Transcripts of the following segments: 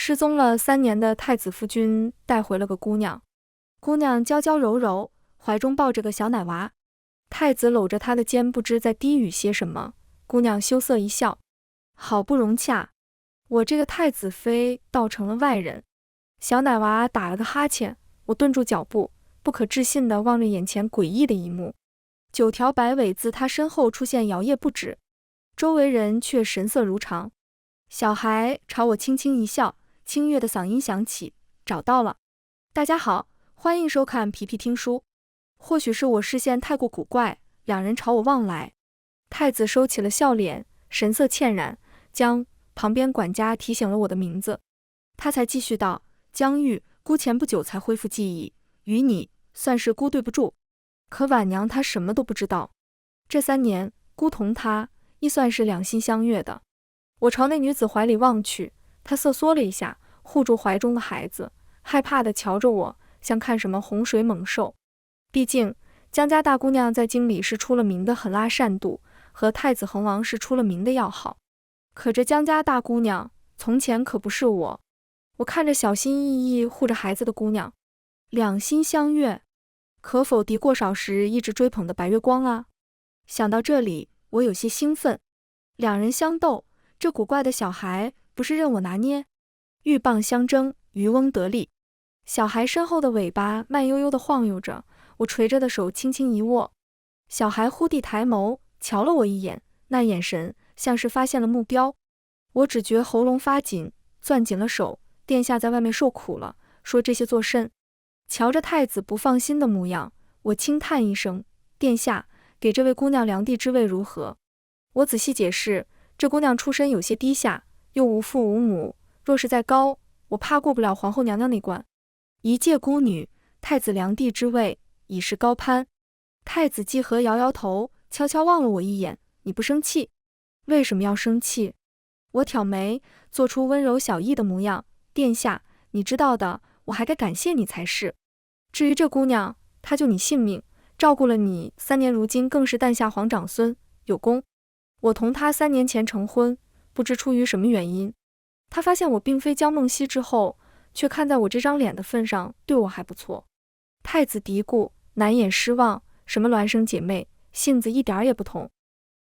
失踪了3年的太子夫君带回了个姑娘，姑娘娇娇柔柔，怀中抱着个小奶娃。太子搂着她的肩，不知在低语些什么。姑娘羞涩一笑，好不融洽，我这个太子妃倒成了外人。小奶娃打了个哈欠，我顿住脚步，不可置信地望着眼前诡异的一幕。9条白尾自他身后出现，摇曳不止，周围人却神色如常。小孩朝我轻轻一笑，清越的嗓音响起，找到了。大家好，欢迎收看皮皮听书。或许是我视线太过古怪，两人朝我望来。太子收起了笑脸，神色歉然，旁边管家提醒了我的名字，他才继续道：江玉，姑前不久才恢复记忆，与你算是姑对不住。可婉娘她什么都不知道，这3年姑同她亦算是两心相悦的。我朝那女子怀里望去，她瑟缩了一下，护住怀中的孩子，害怕地瞧着我，像看什么洪水猛兽。毕竟江家大姑娘在京里是出了名的狠辣善妒，和太子恒王是出了名的要好。可这江家大姑娘从前可不是我。我看着小心翼翼护着孩子的姑娘，两心相悦，可否敌过少时一直追捧的白月光啊？想到这里，我有些兴奋。两人相斗，这古怪的小孩不是任我拿捏。鹬蚌相争，渔翁得利。小孩身后的尾巴慢悠悠地晃悠着，我垂着的手轻轻一握。小孩忽地抬眸，瞧了我一眼，那眼神像是发现了目标。我只觉喉咙发紧，攥紧了手。殿下在外面受苦了，说这些作甚？瞧着太子不放心的模样，我轻叹一声：殿下，给这位姑娘量地之位如何？我仔细解释，这姑娘出身有些低下，又无父无母，若是再高，我怕过不了皇后娘娘那关。一介孤女，太子量地之位已是高攀。太子季和摇摇头，悄悄望了我一眼：你不生气？为什么要生气？我挑眉，做出温柔小意的模样：殿下，你知道的，我还该感谢你才是。至于这姑娘，她救你性命，照顾了你3年，如今更是诞下皇长孙，有功。我同她3年前成婚，不知出于什么原因，她发现我并非江梦溪之后，却看在我这张脸的份上，对我还不错。太子嘀咕，难掩失望，什么孪生姐妹，性子一点也不同。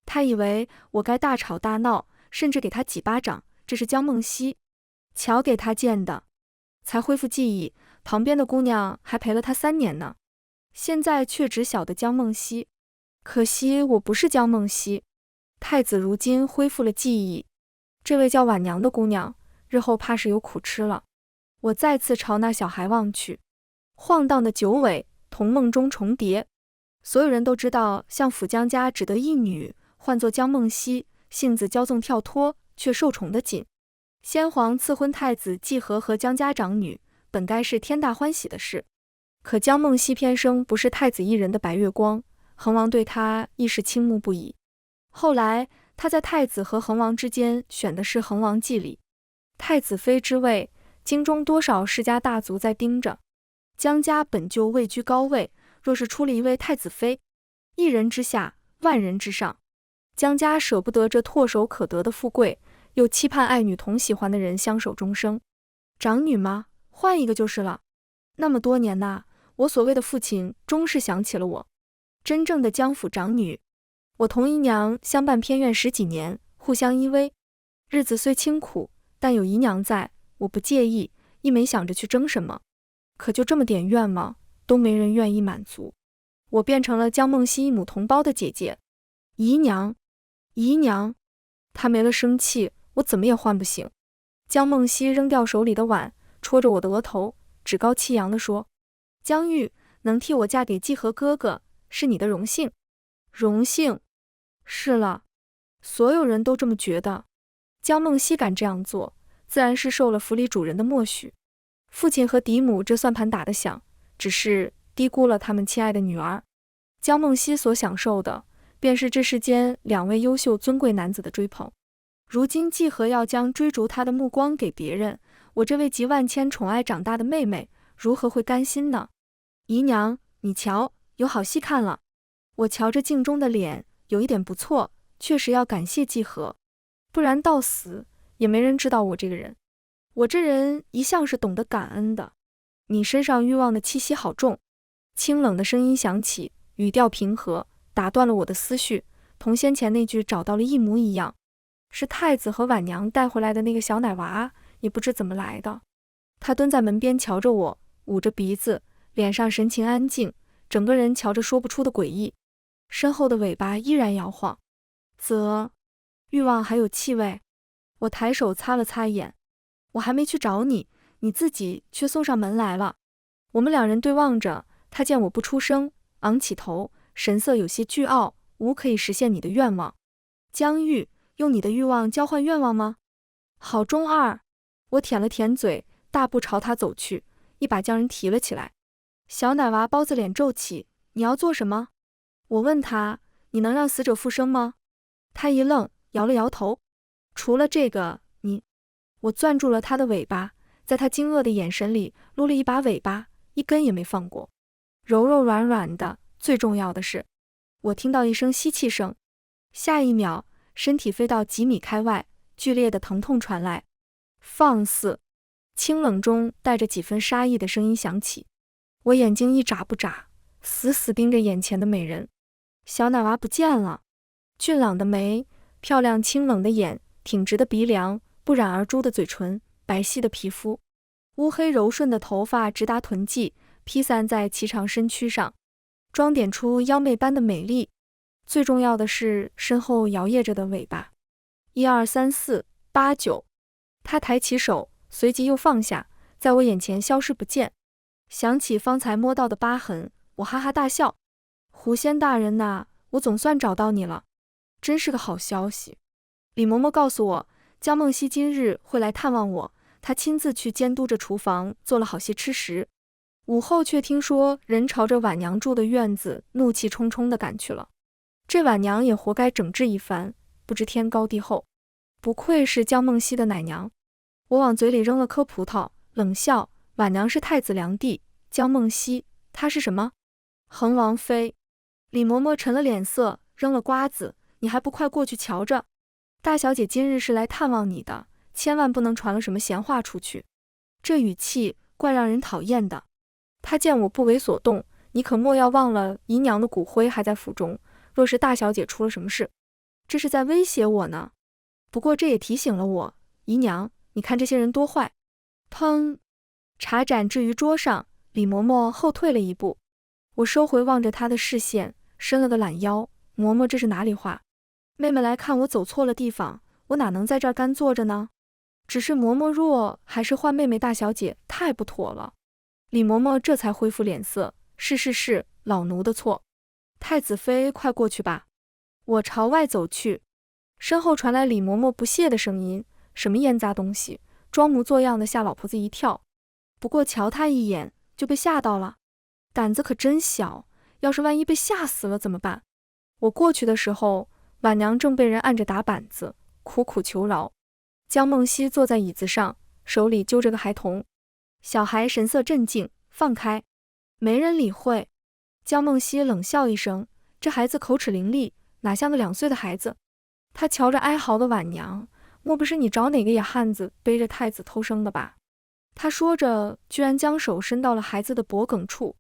他以为我该大吵大闹，甚至给他几巴掌，这是江梦溪。瞧给他见的，才恢复记忆，旁边的姑娘还陪了他3年呢，现在却只晓得江梦溪。可惜我不是江梦溪。太子如今恢复了记忆，这位叫婉娘的姑娘，日后怕是有苦吃了。我再次朝那小孩望去，晃荡的九尾，同梦中重叠。所有人都知道，相府江家只得一女，唤作江梦溪，性子骄纵跳脱，却受宠得紧。先皇赐婚太子季和和江家长女，本该是天大欢喜的事。可江梦溪偏生不是太子一人的白月光，恒王对他亦是倾慕不已。后来他在太子和恒王之间选的是恒王季礼，太子妃之位，京中多少世家大族在盯着。江家本就位居高位，若是出了一位太子妃，一人之下，万人之上。江家舍不得这唾手可得的富贵，又期盼爱女同喜欢的人相守终生。长女吗？换一个就是了。那么多年呐，我所谓的父亲终是想起了我，真正的江府长女。我同姨娘相伴偏院10几年，互相依偎，日子虽清苦，但有姨娘在，我不介意，亦没想着去争什么。可就这么点愿望，都没人愿意满足。我变成了江梦溪一母同胞的姐姐。姨娘，姨娘，她没了生气，我怎么也唤不醒。江梦溪扔掉手里的碗，戳着我的额头，趾高气扬地说：江玉，能替我嫁给季和哥哥，是你的荣幸。荣幸？是了，所有人都这么觉得。江梦溪敢这样做，自然是受了府里主人的默许。父亲和嫡母这算盘打得响，只是低估了他们亲爱的女儿。江梦溪所享受的，便是这世间2位优秀尊贵男子的追捧。如今季和要将追逐他的目光给别人，我这位集万千宠爱长大的妹妹，如何会甘心呢？姨娘，你瞧，有好戏看了。我瞧着镜中的脸，有一点不错，确实要感谢季和，不然到死也没人知道我这个人。我这人一向是懂得感恩的。你身上欲望的气息好重。清冷的声音响起，语调平和，打断了我的思绪，同先前那句找到了一模一样。是太子和婉娘带回来的那个小奶娃，也不知怎么来的。他蹲在门边瞧着我，捂着鼻子，脸上神情安静，整个人瞧着说不出的诡异。身后的尾巴依然摇晃。欲望还有气味。我抬手擦了擦眼。我还没去找你，你自己却送上门来了。我们两人对望着，他见我不出声，昂起头，神色有些倨傲，吾可以实现你的愿望。江玉，用你的欲望交换愿望吗？好中二。我舔了舔嘴，大步朝他走去，一把将人提了起来。小奶娃包子脸皱起，你要做什么？我问他，你能让死者复生吗？他一愣，摇了摇头。除了这个，我攥住了他的尾巴，在他惊愕的眼神里撸了一把尾巴，一根也没放过，柔柔软软的。最重要的是，我听到一声吸气声，下一秒，身体飞到几米开外，剧烈的疼痛传来。放肆！清冷中带着几分杀意的声音响起。我眼睛一眨不眨，死死盯着眼前的美人。小奶娃不见了，俊朗的眉，漂亮清冷的眼，挺直的鼻梁，不染而珠的嘴唇，白皙的皮肤，乌黑柔顺的头发直达臀际，披散在颀长身躯上，装点出妖媚般的美丽。最重要的是身后摇曳着的尾巴。1、2、3、4、8、9。他抬起手，随即又放下，在我眼前消失不见。想起方才摸到的疤痕，我哈哈大笑。狐仙大人呐，我总算找到你了，真是个好消息。李嬷嬷告诉我，江梦溪今日会来探望我，她亲自去监督着厨房，做了好些吃食。午后却听说人朝着婉娘住的院子怒气冲冲地赶去了。这婉娘也活该整治一番，不知天高地厚。不愧是江梦溪的奶娘。我往嘴里扔了颗葡萄，冷笑，婉娘是太子良娣，江梦溪，她是什么？恒王妃。李嬷嬷沉了脸色，扔了瓜子，你还不快过去瞧着？大小姐今日是来探望你的，千万不能传了什么闲话出去。这语气怪让人讨厌的。她见我不为所动，你可莫要忘了姨娘的骨灰还在府中，若是大小姐出了什么事，这是在威胁我呢。不过这也提醒了我，姨娘，你看这些人多坏。砰！茶盏置于桌上，李嬷嬷后退了一步。我收回望着她的视线，伸了个懒腰。嬷嬷这是哪里话？妹妹来看我走错了地方，我哪能在这儿干坐着呢？只是嬷嬷若还是唤妹妹大小姐，太不妥了。李嬷嬷这才恢复脸色，是，老奴的错。太子妃快过去吧。我朝外走去，身后传来李嬷嬷不屑的声音，什么腌杂东西，装模作样的吓老婆子一跳。不过瞧她一眼就被吓到了，胆子可真小，要是万一被吓死了怎么办？我过去的时候，婉娘正被人按着打板子，苦苦求饶。江梦溪坐在椅子上，手里揪着个孩童。小孩神色镇静，放开。没人理会。江梦溪冷笑一声，这孩子口齿伶俐，哪像个2岁的孩子。他瞧着哀嚎的婉娘，莫不是你找哪个野汉子背着太子偷生的吧？他说着，居然将手伸到了孩子的脖颈处。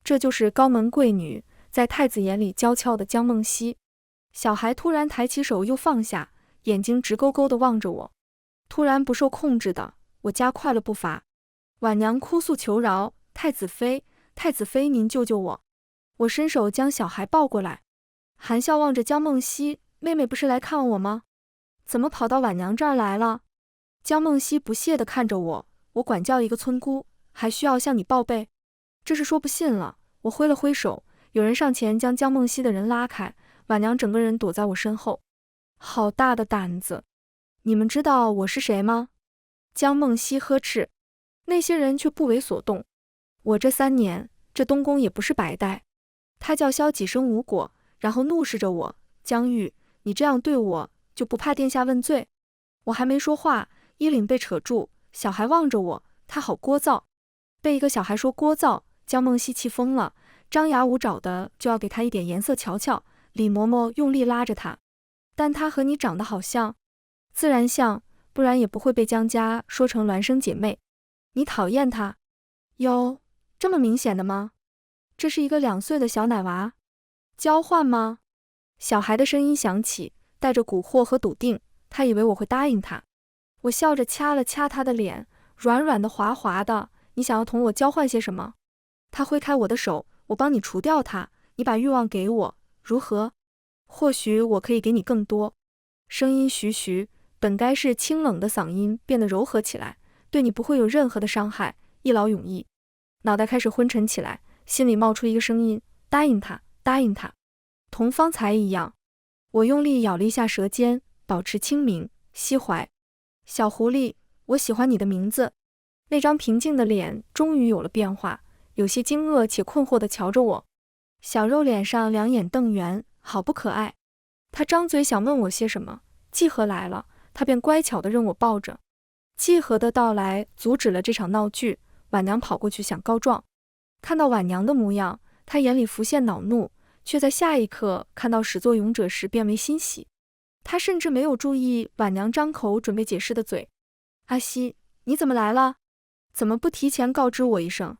这就是高门贵女，在太子眼里娇俏的江梦溪。小孩突然抬起手又放下，眼睛直勾勾地望着我。突然不受控制的，我加快了步伐。婉娘哭诉求饶，太子妃，太子妃，您救救我。我伸手将小孩抱过来，含笑望着江梦溪，妹妹不是来看望我吗？怎么跑到婉娘这儿来了？江梦溪不屑地看着我，我管教一个村姑，还需要向你报备？这是说不信了。我挥了挥手，有人上前将江梦溪的人拉开，婉娘整个人躲在我身后。好大的胆子！你们知道我是谁吗？江梦溪呵斥。那些人却不为所动。我这3年，这东宫也不是白待。他叫嚣几声无果，然后怒视着我，江玉，你这样对我，就不怕殿下问罪？我还没说话，衣领被扯住，小孩望着我，他好聒噪。被一个小孩说聒噪，江梦溪气疯了，张牙舞爪的就要给他一点颜色瞧瞧。李嬷嬷用力拉着他，但他和你长得好像。自然像，不然也不会被江家说成孪生姐妹。你讨厌他？哟，这么明显的吗？这是一个2岁的小奶娃，交换吗？小孩的声音响起，带着蛊惑和笃定，他以为我会答应他。我笑着掐了掐他的脸，软软的滑滑的，你想要同我交换些什么？他挥开我的手，我帮你除掉他，你把欲望给我，如何？或许我可以给你更多。声音徐徐，本该是清冷的嗓音变得柔和起来，对你不会有任何的伤害，一劳永逸。脑袋开始昏沉起来，心里冒出一个声音，答应他，答应他。同方才一样。我用力咬了一下舌尖，保持清明。西淮，小狐狸，我喜欢你的名字。那张平静的脸终于有了变化，有些惊愕且困惑地瞧着我，小肉脸上两眼瞪圆，好不可爱。他张嘴想问我些什么，季和来了，他便乖巧地任我抱着。季和的到来阻止了这场闹剧，婉娘跑过去想告状。看到婉娘的模样，他眼里浮现恼怒，却在下一刻看到始作俑者时变为欣喜。他甚至没有注意婉娘张口准备解释的嘴。阿西，你怎么来了？怎么不提前告知我一声？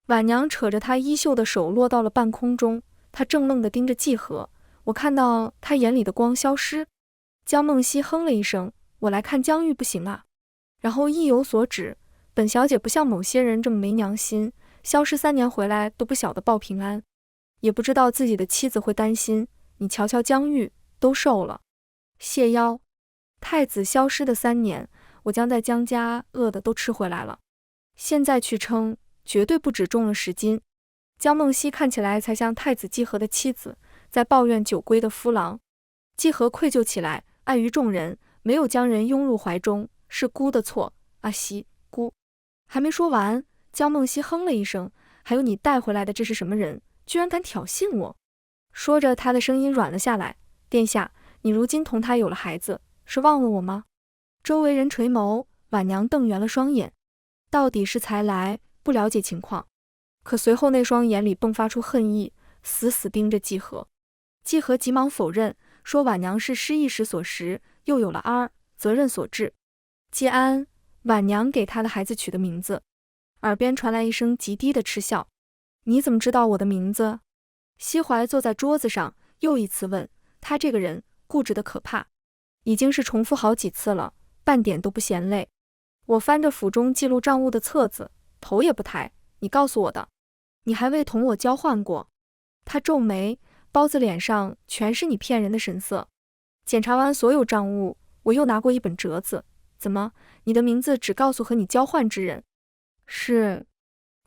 婉娘扯着她衣袖的手落到了半空中，她怔愣地盯着季和，我看到她眼里的光消失。江梦溪哼了一声，我来看江玉不行啊。然后意有所指，本小姐不像某些人这么没良心，消失3年回来都不晓得报平安，也不知道自己的妻子会担心。你瞧瞧江玉，都瘦了。谢邀，太子消失的3年，我将在江家饿的都吃回来了，现在去称，绝对不止重了10斤。江梦溪看起来才像太子季和的妻子，在抱怨久归的夫郎。季和愧疚起来，碍于众人，没有将人拥入怀中，是姑的错。阿西，姑。还没说完，江梦溪哼了一声，还有你带回来的这是什么人，居然敢挑衅我？说着，他的声音软了下来。殿下，你如今同他有了孩子，是忘了我吗？周围人垂眸，婉娘瞪圆了双眼，到底是才来，不了解情况。可随后那双眼里迸发出恨意，死死盯着季和。季和急忙否认，说婉娘是失忆时所识，又有了儿，责任所致。季安，婉娘给他的孩子取的名字。耳边传来一声极低的嗤笑。你怎么知道我的名字？西淮坐在桌子上，又一次问。他这个人固执的可怕，已经是重复好几次了，半点都不嫌累。我翻着府中记录账务的册子，头也不抬。你告诉我的，你还未同我交换过。他皱眉，包子脸上全是你骗人的神色。检查完所有账务，我又拿过一本折子。怎么，你的名字只告诉和你交换之人？是。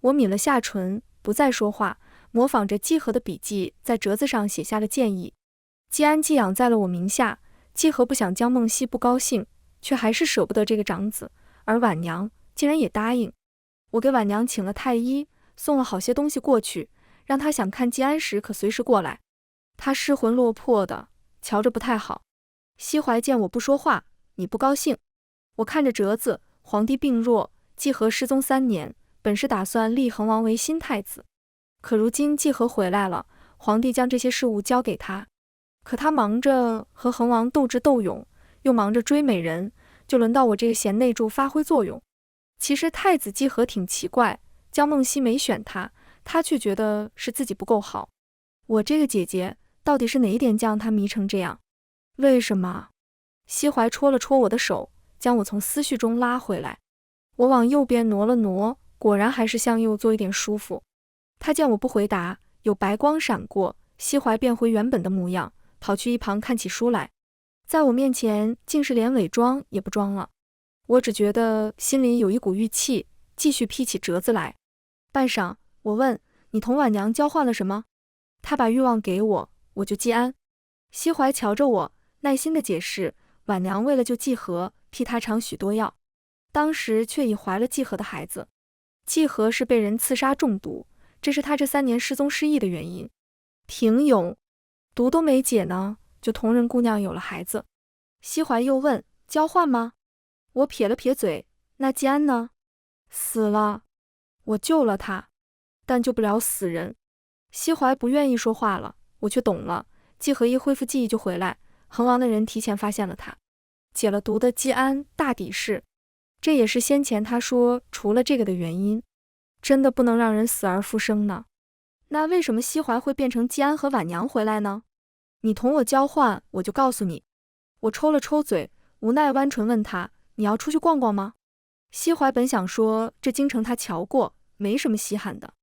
我抿了下唇，不再说话，模仿着季和的笔记，在折子上写下了建议。季安寄养在了我名下，季和不想江梦溪不高兴，却还是舍不得这个长子，而婉娘竟然也答应。我给婉娘请了太医，送了好些东西过去，让她想看季安时可随时过来。她失魂落魄的，瞧着不太好。西淮见我不说话，你不高兴？我看着折子，皇帝病弱，季和失踪3年，本是打算立恒王为新太子，可如今季和回来了，皇帝将这些事务交给他。可他忙着和恒王斗智斗勇，又忙着追美人，就轮到我这个贤内助发挥作用。其实太子季和挺奇怪，江梦溪没选他，他却觉得是自己不够好。我这个姐姐到底是哪一点将他迷成这样？为什么？西淮戳了戳我的手，将我从思绪中拉回来。我往右边挪了挪，果然还是向右坐一点舒服。他见我不回答，有白光闪过，西淮变回原本的模样，跑去一旁看起书来。在我面前竟是连伪装也不装了。我只觉得心里有一股郁气，继续劈起折子来。半晌，我问，你同婉娘交换了什么？他把欲望给我，我就季安。西淮瞧着我，耐心地解释，婉娘为了救季和，替他尝许多药，当时却已怀了季和的孩子。季和是被人刺杀中毒，这是他这3年失踪失忆的原因。挺勇，毒都没解呢，就同人姑娘有了孩子。西淮又问，交换吗？我撇了撇嘴，那季安呢？死了。我救了他，但救不了死人。西淮不愿意说话了，我却懂了。季和一恢复记忆就回来，恒王的人提前发现了他。解了毒的季安大抵是，这也是先前他说除了这个的原因。真的不能让人死而复生呢？那为什么西淮会变成季安和婉娘回来呢？你同我交换，我就告诉你。我抽了抽嘴，无奈弯唇问他，你要出去逛逛吗？西淮本想说这京城他瞧过，没什么稀罕的，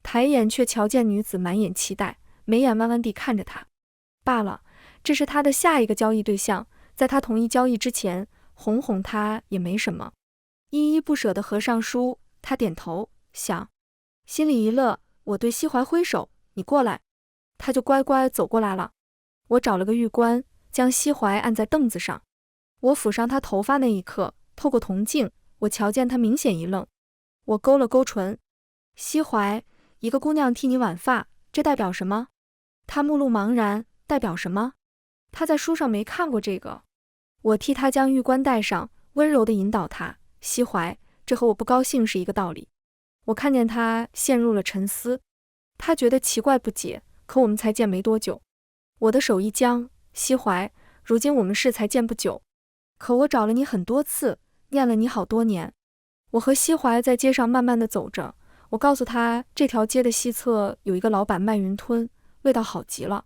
抬眼却瞧见女子满眼期待，眉眼弯弯地看着他。罢了，这是他的下一个交易对象，在他同意交易之前，哄哄他也没什么。依依不舍地合上书，他点头想，心里一乐，我对西淮挥手，你过来，他就乖乖走过来了。我找了个玉冠，将西淮按在凳子上。我抚上他头发那一刻，透过铜镜，我瞧见他明显一愣。我勾了勾唇，西淮，一个姑娘替你挽发，这代表什么？他目露茫然，代表什么？他在书上没看过这个。我替他将玉冠戴上，温柔地引导他，西淮，这和我不高兴是一个道理。我看见他陷入了沉思，他觉得奇怪不解，可我们才见没多久。我的手一僵，西淮，如今我们是才见不久，可我找了你很多次，念了你好多年。我和西淮在街上慢慢地走着，我告诉他这条街的西侧有一个老板卖云吞，味道好极了。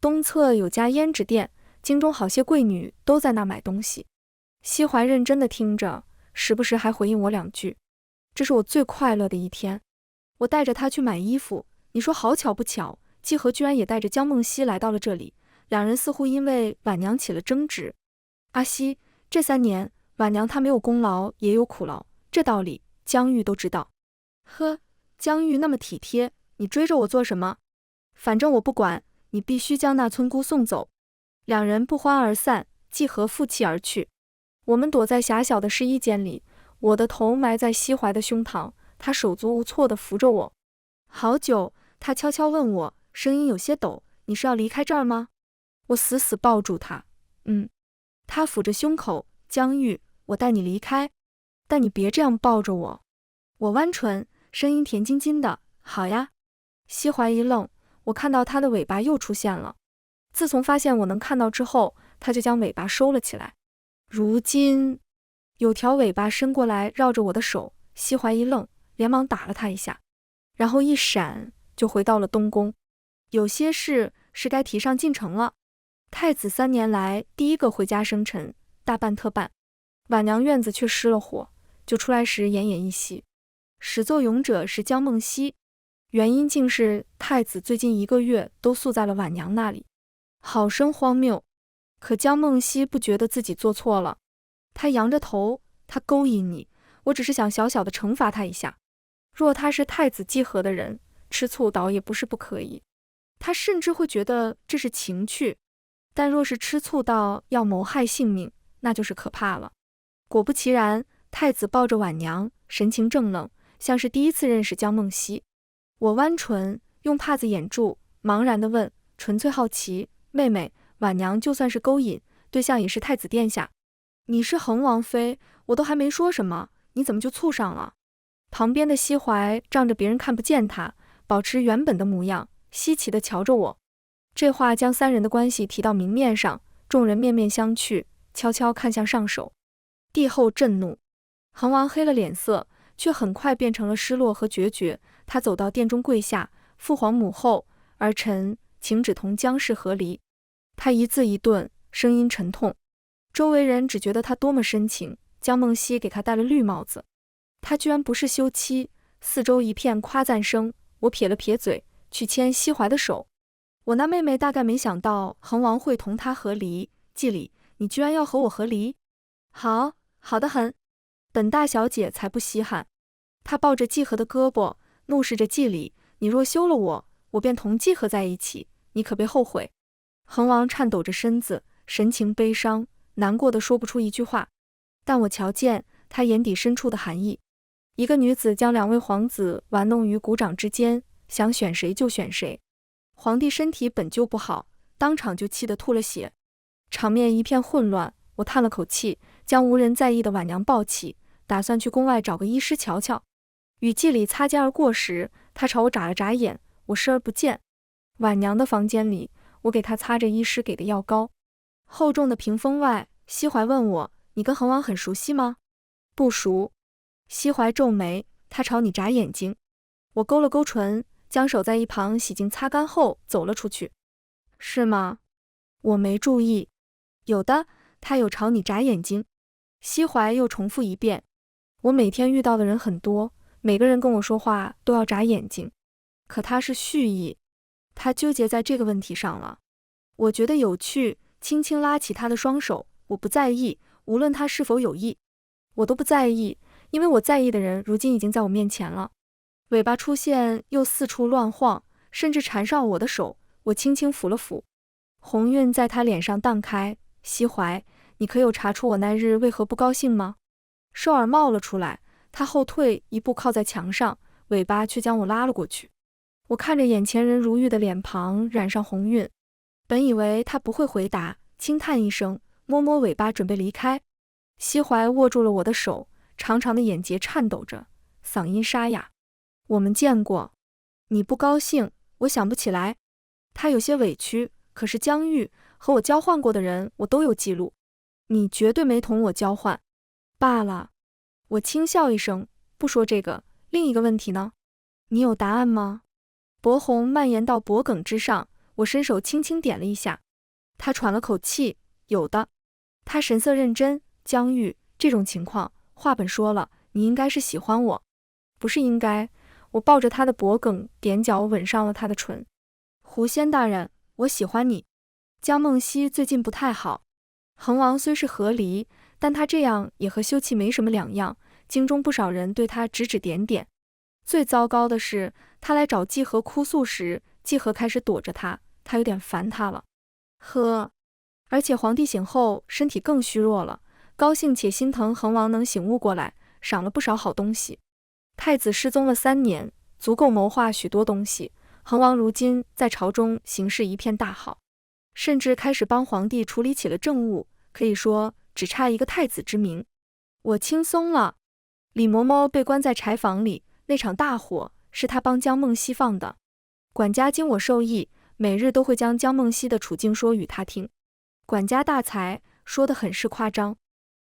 东侧有家胭脂店，京中好些贵女都在那买东西。西淮认真地听着，时不时还回应我两句。这是我最快乐的一天。我带着他去买衣服，你说好巧不巧，季和居然也带着江梦溪来到了这里，两人似乎因为婉娘起了争执。阿西，这3年，婉娘她没有功劳也有苦劳，这道理江玉都知道。呵，江玉那么体贴，你追着我做什么？反正我不管，你必须将那村姑送走。两人不欢而散，季和负气而去。我们躲在狭小的试衣间里，我的头埋在西淮的胸膛，他手足无措地扶着我。好久，他悄悄问我，声音有些抖，你是要离开这儿吗？我死死抱住他。他抚着胸口，江玉，我带你离开，但你别这样抱着我。我弯唇，声音甜津津的，好呀。西淮一愣，我看到他的尾巴又出现了。自从发现我能看到之后，他就将尾巴收了起来。如今有条尾巴伸过来绕着我的手，西淮一愣，连忙打了他一下，然后一闪就回到了东宫。有些事是该提上进程了。太子3年来第一个回家生辰，大办特办。婉娘院子却失了火，就出来时奄奄一息。始作俑者是江梦溪，原因竟是太子最近1个月都宿在了婉娘那里，好生荒谬。可江梦溪不觉得自己做错了，他扬着头，他勾引你，我只是想小小的惩罚他一下。若他是太子季和的人，吃醋倒也不是不可以，他甚至会觉得这是情趣。但若是吃醋到要谋害性命，那就是可怕了。果不其然，太子抱着婉娘，神情怔愣，像是第一次认识江梦溪。我弯唇，用帕子掩住，茫然地问，纯粹好奇，妹妹，婉娘就算是勾引，对象也是太子殿下。你是恒王妃，我都还没说什么，你怎么就醋上了？旁边的西淮仗着别人看不见他，保持原本的模样，稀奇地瞧着我。这话将3人的关系提到明面上，众人面面相觑，悄悄看向上首。帝后震怒，恒王黑了脸色，却很快变成了失落和决绝。他走到殿中跪下，父皇母后，儿臣请旨同江氏和离。他一字一顿，声音沉痛。周围人只觉得他多么深情。江梦溪给他戴了绿帽子，他居然不是休妻。四周一片夸赞声。我撇了撇嘴，去牵西淮的手。我那妹妹大概没想到恒王会同他和离。季礼，你居然要和我和离？好，好得很。本大小姐才不稀罕。她抱着季和的胳膊，怒视着季礼，你若休了我，我便同季和在一起，你可别后悔。恒王颤抖着身子，神情悲伤，难过的说不出一句话。但我瞧见他眼底深处的寒意。一个女子将2位皇子玩弄于股掌之间，想选谁就选谁。皇帝身体本就不好，当场就气得吐了血。场面一片混乱，我叹了口气，将无人在意的婉娘抱起，打算去宫外找个医师瞧瞧。与季礼擦肩而过时，他朝我眨了眨眼，我视而不见。婉娘的房间里，我给她擦着医师给的药膏。厚重的屏风外，西怀问我，你跟恒王很熟悉吗？不熟。西怀皱眉，他朝你眨眼睛。我勾了勾唇，将手在一旁洗净擦干后走了出去。是吗？我没注意。有的，他有朝你眨眼睛。西怀又重复一遍。我每天遇到的人很多，每个人跟我说话都要眨眼睛。可他是蓄意，他纠结在这个问题上了。我觉得有趣，轻轻拉起他的双手。我不在意，无论他是否有意，我都不在意，因为我在意的人如今已经在我面前了。尾巴出现又四处乱晃，甚至缠上我的手，我轻轻抚了抚。红晕在他脸上荡开。西怀，你可有查出我那日为何不高兴吗？兽耳冒了出来，他后退一步靠在墙上，尾巴却将我拉了过去。我看着眼前人如玉的脸庞染上红晕，本以为他不会回答，轻叹一声，摸摸尾巴准备离开。西怀握住了我的手，长长的眼睫颤抖着，嗓音沙哑。我们见过。你不高兴，我想不起来。他有些委屈，可是江玉和我交换过的人我都有记录。你绝对没同我交换。罢了。我轻笑一声，不说这个，另一个问题呢？你有答案吗？薄红蔓延到脖颈之上，我伸手轻轻点了一下。他喘了口气，有的。他神色认真。江玉，这种情况，话本说了，你应该是喜欢我。不是应该。我抱着他的脖颈，踮脚吻上了他的唇。狐仙大人，我喜欢你。江梦溪最近不太好。恒王虽是和离，但他这样也和休憩没什么两样，京中不少人对他指指点点。最糟糕的是，他来找季和哭诉时，季和开始躲着他，他有点烦他了。呵，而且皇帝醒后身体更虚弱了，高兴且心疼恒王能醒悟过来，赏了不少好东西。太子失踪了3年，足够谋划许多东西。恒王如今在朝中形势一片大好，甚至开始帮皇帝处理起了政务，可以说只差一个太子之名。我轻松了。李嬷嬷被关在柴房里，那场大火是他帮江梦溪放的。管家经我授意，每日都会将江梦溪的处境说与他听。管家大才，说得很是夸张。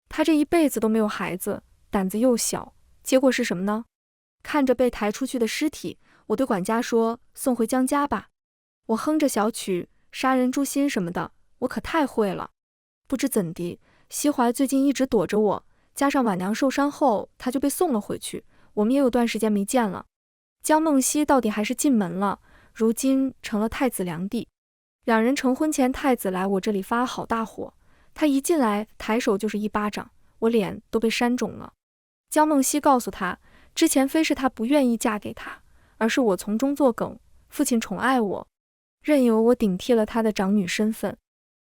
他这一辈子都没有孩子，胆子又小，结果是什么呢？看着被抬出去的尸体，我对管家说，送回江家吧。我哼着小曲，杀人诛心什么的，我可太会了。不知怎地，西怀最近一直躲着我，加上婉娘受伤后，他就被送了回去，我们也有段时间没见了。江梦溪到底还是进门了，如今成了太子良娣。两人成婚前，太子来我这里发了好大火，他一进来抬手就是一巴掌，我脸都被扇肿了。江梦溪告诉他，之前非是他不愿意嫁给他，而是我从中作梗，父亲宠爱我，任由我顶替了他的长女身份。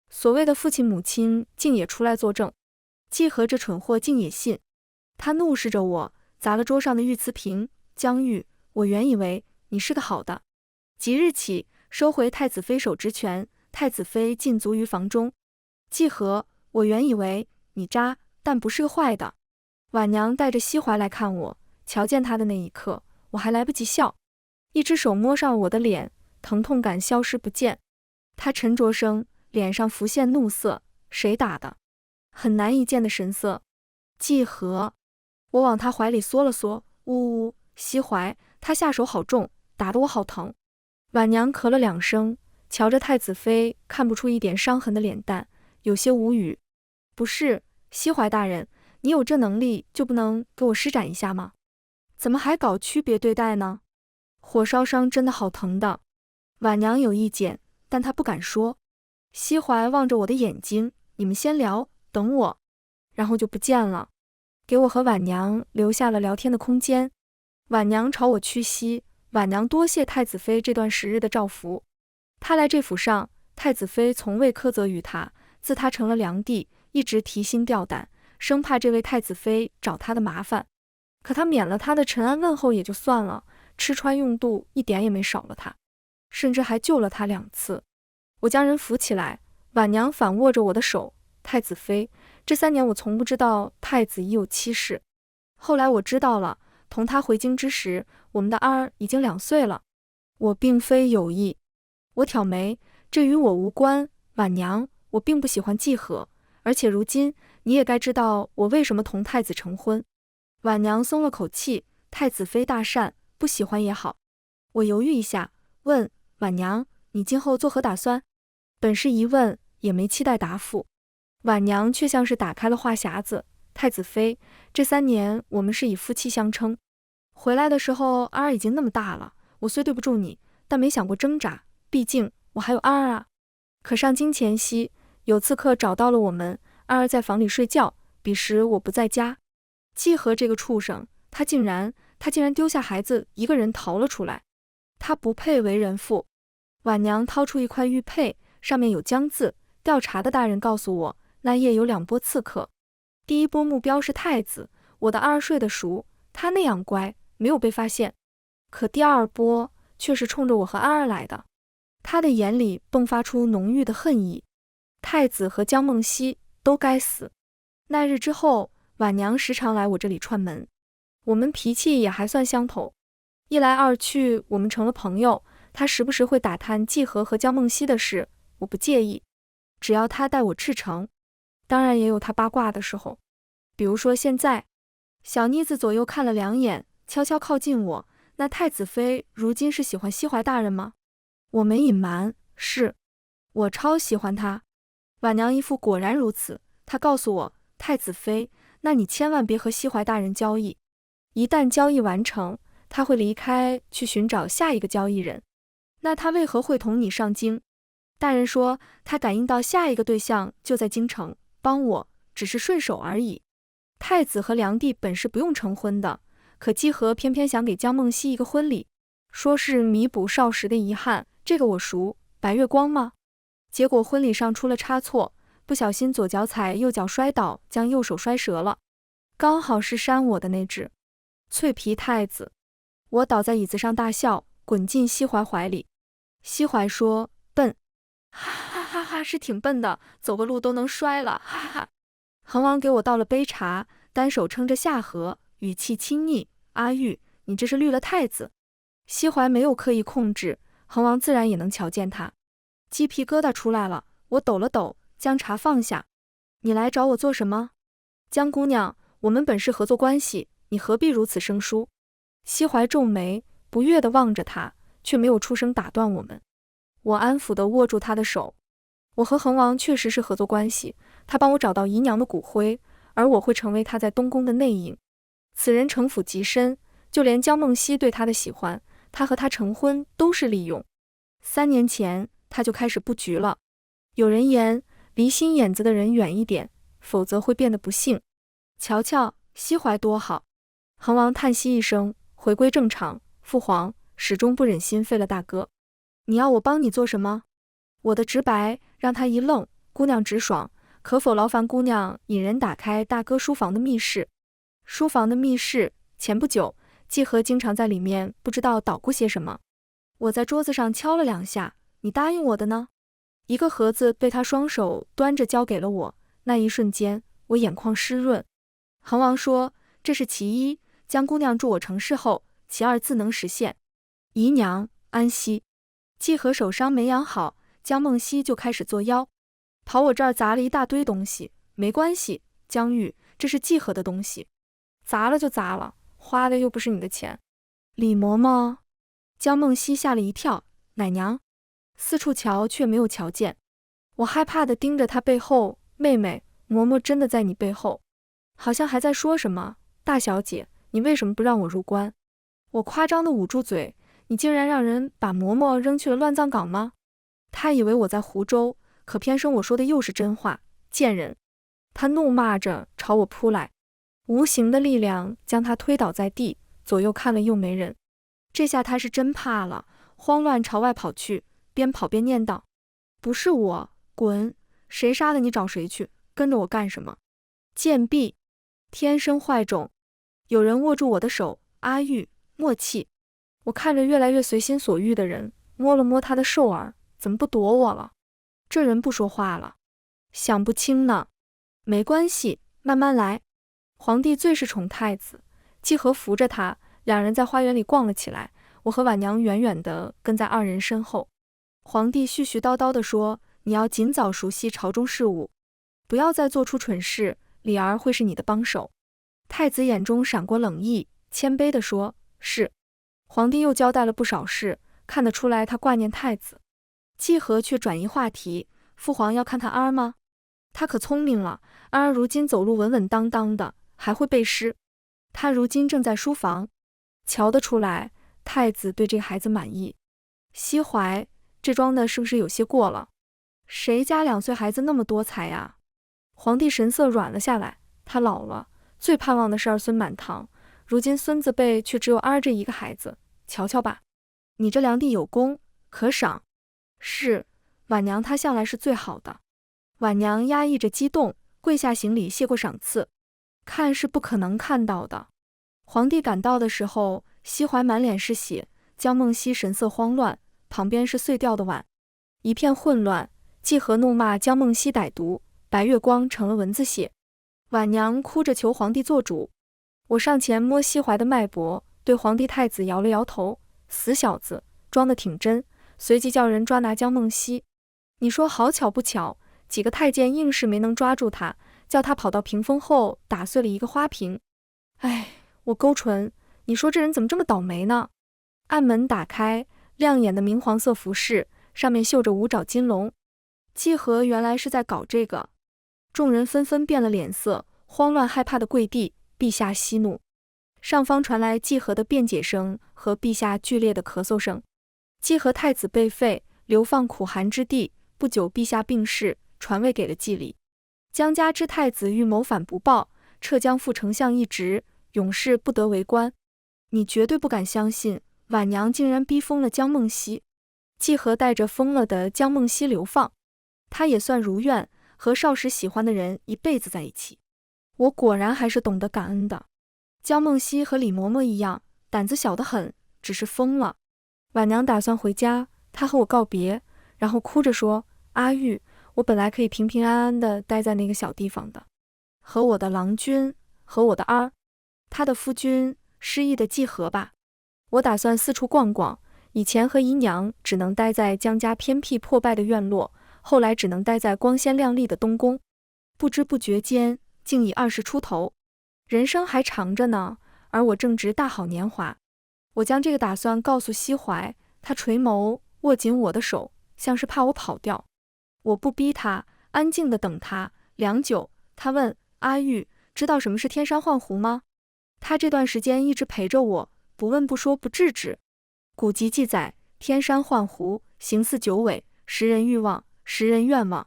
所谓的父亲母亲竟也出来作证，季和这蠢货竟也信。他怒视着我，砸了桌上的玉瓷瓶。江玉，我原以为你是个好的，即日起收回太子妃手职权，太子妃禁足于房中。季和，我原以为你渣，但不是个坏的。婉娘带着西怀来看我，瞧见他的那一刻，我还来不及笑，一只手摸上我的脸，疼痛感消失不见。他沉着声，脸上浮现怒色，谁打的？很难一见的神色。季和。我往他怀里缩了缩，呜呜，西怀，他下手好重，打得我好疼。婉娘咳了2声，瞧着太子妃看不出一点伤痕的脸蛋，有些无语。不是，西怀大人，你有这能力就不能给我施展一下吗？怎么还搞区别对待呢？火烧伤真的好疼的。婉娘有意见，但她不敢说。西怀望着我的眼睛，你们先聊，等我。然后就不见了，给我和婉娘留下了聊天的空间。婉娘朝我屈膝，婉娘多谢太子妃这段时日的照拂。她来这府上，太子妃从未苛责于她，自她成了良娣，一直提心吊胆，生怕这位太子妃找她的麻烦。可她免了她的陈安问候也就算了，吃穿用度一点也没少了她，甚至还救了她2次。我将人扶起来，婉娘反握着我的手，太子妃，这3年我从不知道太子已有妻室，后来我知道了，同他回京之时，我们的儿已经2岁了。我并非有意。我挑眉，这与我无关。婉娘，我并不喜欢季和，而且如今你也该知道我为什么同太子成婚。婉娘松了口气，太子妃大善，不喜欢也好。我犹豫一下，问婉娘，你今后作何打算？本是疑问，也没期待答复。婉娘却像是打开了话匣子，太子妃，这3年我们是以夫妻相称。回来的时候，二已经那么大了，我虽对不住你，但没想过挣扎，毕竟我还有二啊。可上京前夕，有刺客找到了我们，二在房里睡觉，彼时我不在家。季和这个畜生，他竟然丢下孩子一个人逃了出来，他不配为人父。婉娘掏出一块玉佩，上面有江字，调查的大人告诉我，那夜有2波刺客，第一波目标是太子，我的二睡得熟，他那样乖，没有被发现。可第2波却是冲着我和二来的，他的眼里迸发出浓郁的恨意。太子和江梦溪都该死。那日之后，婉娘时常来我这里串门，我们脾气也还算相投，一来二去，我们成了朋友。他时不时会打探季和江梦溪的事，我不介意，只要他带我赤诚。当然也有他八卦的时候，比如说现在。小妮子左右看了2眼，悄悄靠近我，那太子妃如今是喜欢西怀大人吗？我没隐瞒，是，我超喜欢他。婉娘一副果然如此，她告诉我，太子妃，那你千万别和西怀大人交易，一旦交易完成，他会离开去寻找下一个交易人。那他为何会同你上京？大人说他感应到下一个对象就在京城，帮我只是顺手而已。太子和梁帝本是不用成婚的，可姬和偏偏想给江梦溪一个婚礼，说是弥补少时的遗憾，这个我熟，白月光吗？结果婚礼上出了差错，不小心左脚踩右脚摔倒，将右手摔折了，刚好是扇我的那只脆皮太子。我倒在椅子上大笑，滚进西怀怀里。西怀说，笨，哈哈哈哈，是挺笨的，走个路都能摔了，哈哈。恒王给我倒了杯茶，单手撑着下颌，语气亲昵，阿玉，你这是绿了太子。西怀没有刻意控制，恒王自然也能瞧见他。鸡皮疙瘩出来了，我抖了抖，将茶放下。你来找我做什么？江姑娘，我们本是合作关系，你何必如此生疏？西怀皱眉，不悦地望着他，却没有出声打断我们。我安抚地握住他的手。我和恒王确实是合作关系，他帮我找到姨娘的骨灰，而我会成为他在东宫的内应。此人城府极深，就连江梦溪对他的喜欢，他和他成婚都是利用。3年前他就开始布局了。有人言，离心眼子的人远一点，否则会变得不幸。瞧瞧西怀多好。恒王叹息一声，回归正常。父皇始终不忍心废了大哥，你要我帮你做什么？我的直白让他一愣，姑娘直爽，可否劳烦姑娘引人打开大哥书房的密室？书房的密室，前不久季和经常在里面不知道捣鼓些什么。我在桌子上敲了2下，你答应我的呢？一个盒子被他双手端着交给了我，那一瞬间我眼眶湿润。恒王说，这是其一，江姑娘助我成事后，其二自能实现。姨娘安息。季和手伤没养好，江梦溪就开始作妖，跑我这儿砸了一大堆东西。没关系，江玉，这是季和的东西，砸了就砸了，花的又不是你的钱。李嬷嬷。江梦溪吓了一跳，奶娘。四处瞧却没有瞧见，我害怕地盯着她背后，妹妹，嬷嬷真的在你背后，好像还在说什么，大小姐，你为什么不让我入关？我夸张地捂住嘴，你竟然让人把嬷嬷扔去了乱葬岗吗？他以为我在胡诌，可偏生我说的又是真话，贱人！他怒骂着朝我扑来，无形的力量将他推倒在地，左右看了又没人。这下他是真怕了，慌乱朝外跑去，边跑边念叨：不是我，滚！谁杀的你找谁去，跟着我干什么？贱婢，天生坏种！有人握住我的手，阿玉，默契。我看着越来越随心所欲的人，摸了摸他的瘦耳，怎么不躲我了？这人不说话了，想不清呢。没关系，慢慢来。皇帝最是宠太子，季和扶着他，2人在花园里逛了起来。我和婉娘远远地跟在2人身后。皇帝絮絮叨叨地说：“你要尽早熟悉朝中事务。”不要再做出蠢事，李儿会是你的帮手。太子眼中闪过冷意，谦卑地说：是。皇帝又交代了不少事，看得出来他挂念太子。季和却转移话题，父皇要看他儿吗？他可聪明了，儿如今走路稳稳当当的，还会背诗。他如今正在书房，瞧得出来，太子对这孩子满意。西怀，这装的是不是有些过了？谁家2岁孩子那么多才呀？皇帝神色软了下来，他老了，最盼望的是儿孙满堂，如今孙子辈却只有儿这一个孩子，瞧瞧吧。你这良地有功，可赏。是，婉娘她向来是最好的。婉娘压抑着激动，跪下行礼谢过赏赐。看是不可能看到的。皇帝赶到的时候，西怀满脸是血，江梦溪神色慌乱，旁边是碎掉的碗，一片混乱。季和怒骂江梦溪歹毒，白月光成了蚊子血。婉娘哭着求皇帝做主。我上前摸西怀的脉搏，对皇帝太子摇了摇头，死小子，装得挺真。随即叫人抓拿江梦溪。你说好巧不巧，几个太监硬是没能抓住他，叫他跑到屏风后打碎了一个花瓶。哎，我勾唇，你说这人怎么这么倒霉呢？暗门打开，亮眼的明黄色服饰，上面绣着5爪金龙。季和原来是在搞这个。众人纷纷变了脸色，慌乱害怕的跪地，陛下息怒。上方传来季和的辩解声和陛下剧烈的咳嗽声。季和太子被废，流放苦寒之地，不久陛下病逝，传位给了季礼。江家之太子欲谋反不报，撤将副丞相一职，永世不得为官。你绝对不敢相信，婉娘竟然逼疯了江梦溪。季和带着疯了的江梦溪流放，他也算如愿，和少时喜欢的人一辈子在一起。我果然还是懂得感恩的。江梦溪和李嬷嬷一样，胆子小得很，只是疯了。婉娘打算回家，她和我告别，然后哭着说：阿玉，我本来可以平平安安地待在那个小地方的，和我的郎君，和我的儿，他的夫君，失意的季和吧。我打算四处逛逛，以前和姨娘只能待在江家偏僻破败的院落，后来只能待在光鲜亮丽的东宫。不知不觉间，竟已20出头，人生还长着呢，而我正值大好年华。我将这个打算告诉西怀，他垂眸，握紧我的手，像是怕我跑掉。我不逼他，安静地等他。良久，他问：阿玉，知道什么是天山幻狐吗？他这段时间一直陪着我，不问不说不制止。古籍记载，天山幻狐，形似九尾，食人欲望，食人愿望。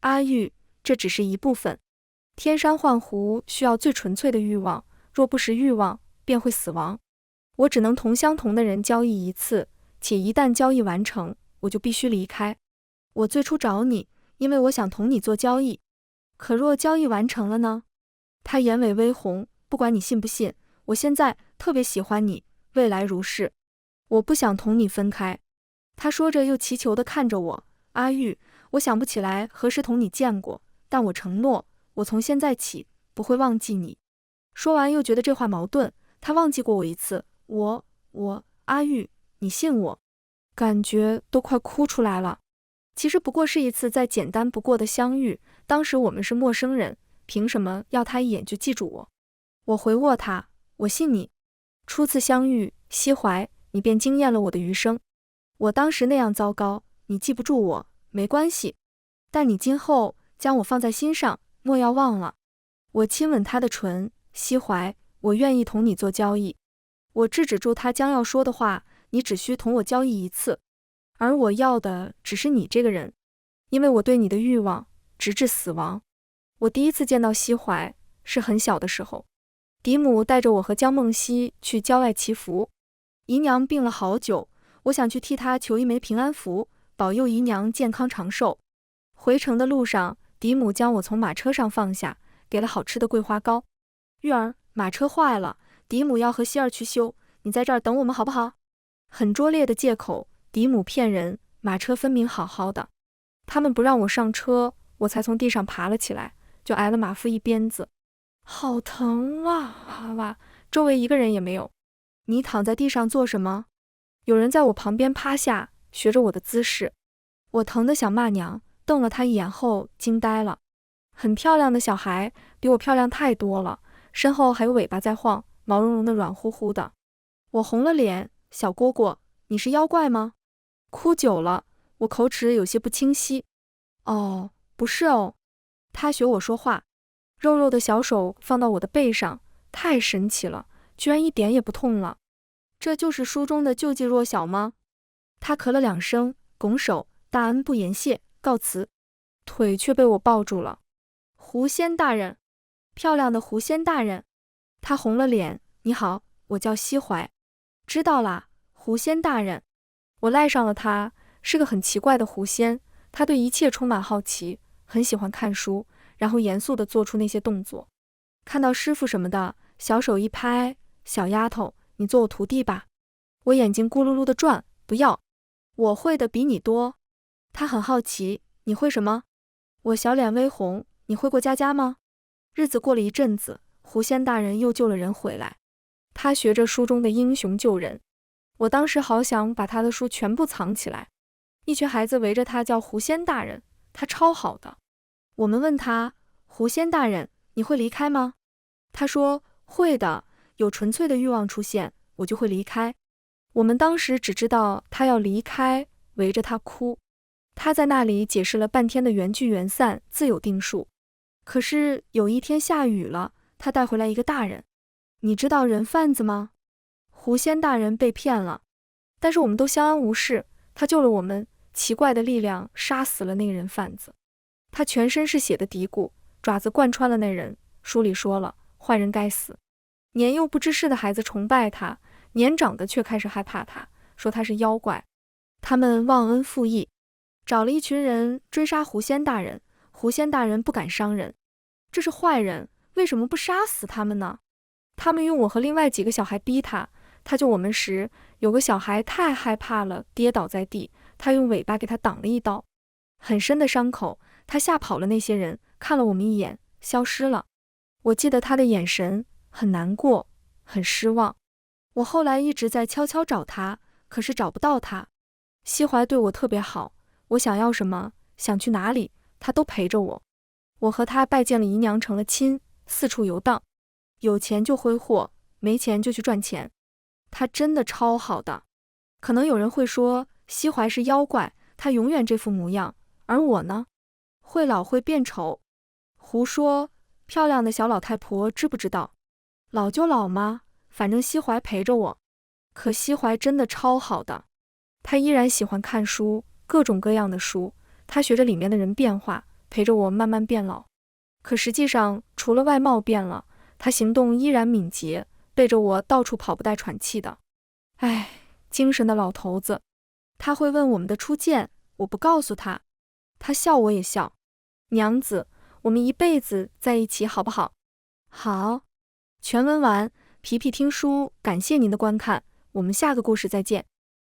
阿玉，这只是一部分。天山幻狐需要最纯粹的欲望，若不食欲望，便会死亡。我只能同相同的人交易一次，且一旦交易完成，我就必须离开。我最初找你，因为我想同你做交易。可若交易完成了呢？他眼尾微红，不管你信不信，我现在特别喜欢你，未来如是。我不想同你分开。他说着又祈求地看着我。阿玉，我想不起来何时同你见过，但我承诺，我从现在起不会忘记你。说完又觉得这话矛盾，他忘记过我一次，阿玉，你信我？感觉都快哭出来了。其实不过是一次再简单不过的相遇，当时我们是陌生人，凭什么要他一眼就记住我？我回握他，我信你。初次相遇，西怀，你便惊艳了我的余生。我当时那样糟糕，你记不住我，没关系，但你今后将我放在心上，莫要忘了。我亲吻他的唇，西怀，我愿意同你做交易。我制止住他将要说的话，你只需同我交易一次，而我要的只是你这个人，因为我对你的欲望，直至死亡。我第一次见到西怀，是很小的时候，嫡母带着我和江梦溪去郊外祈福，姨娘病了好久，我想去替她求一枚平安符，保佑姨娘健康长寿。回程的路上，嫡母将我从马车上放下，给了好吃的桂花糕。玉儿，马车坏了，嫡母要和希儿去修，你在这儿等我们好不好？很拙劣的借口，嫡母骗人，马车分明好好的。他们不让我上车，我才从地上爬了起来，就挨了马夫一鞭子。好疼啊！周围一个人也没有。你躺在地上做什么？有人在我旁边趴下，学着我的姿势。我疼得想骂娘，瞪了他一眼后惊呆了。很漂亮的小孩，比我漂亮太多了，身后还有尾巴在晃，毛茸茸的软乎乎的。我红了脸，小蝈蝈，你是妖怪吗？哭久了，我口齿有些不清晰。哦，不是哦。他学我说话，肉肉的小手放到我的背上，太神奇了，居然一点也不痛了。这就是书中的救济弱小吗？他咳了2声，拱手，大恩不言谢，告辞。腿却被我抱住了。狐仙大人，漂亮的狐仙大人。他红了脸，你好，我叫西怀。知道啦，狐仙大人。我赖上了他，是个很奇怪的狐仙，他对一切充满好奇，很喜欢看书，然后严肃地做出那些动作。看到师傅什么的，小手一拍，小丫头，你做我徒弟吧。我眼睛咕噜噜地转，不要，我会的比你多。他很好奇，你会什么？我小脸微红，你会过家家吗？日子过了一阵子，狐仙大人又救了人回来，他学着书中的英雄救人。我当时好想把他的书全部藏起来。一群孩子围着他叫狐仙大人，他超好的。我们问他，狐仙大人，你会离开吗？他说，会的，有纯粹的欲望出现，我就会离开。我们当时只知道他要离开，围着他哭。他在那里解释了半天的缘聚缘散自有定数。可是有一天下雨了，他带回来一个大人。你知道人贩子吗？狐仙大人被骗了，但是我们都相安无事，他救了我们，奇怪的力量杀死了那个人贩子。他全身是血的嘀咕，爪子贯穿了那人。书里说了，坏人该死。年幼不知事的孩子崇拜他，年长的却开始害怕他，说他是妖怪。他们忘恩负义，找了一群人追杀狐仙大人。狐仙大人不敢伤人，这是坏人，为什么不杀死他们呢？他们用我和另外几个小孩逼他。他救我们时，有个小孩太害怕了，跌倒在地，他用尾巴给他挡了一刀，很深的伤口，他吓跑了那些人，看了我们一眼，消失了。我记得他的眼神很难过，很失望。我后来一直在悄悄找他，可是找不到他。西怀对我特别好，我想要什么，想去哪里，他都陪着我。我和他拜见了姨娘，成了亲，四处游荡，有钱就挥霍，没钱就去赚钱。他真的超好的。可能有人会说，西怀是妖怪，他永远这副模样，而我呢，会老会变丑。胡说，漂亮的小老太婆知不知道？老就老吗？反正西怀陪着我。可西怀真的超好的，他依然喜欢看书，各种各样的书，他学着里面的人变化，陪着我慢慢变老。可实际上，除了外貌变了，他行动依然敏捷，背着我到处跑不带喘气的。唉，精神的老头子。他会问我们的初见，我不告诉他。他笑我也笑。娘子，我们一辈子在一起好不好？好。全文完，皮皮听书，感谢您的观看，我们下个故事再见。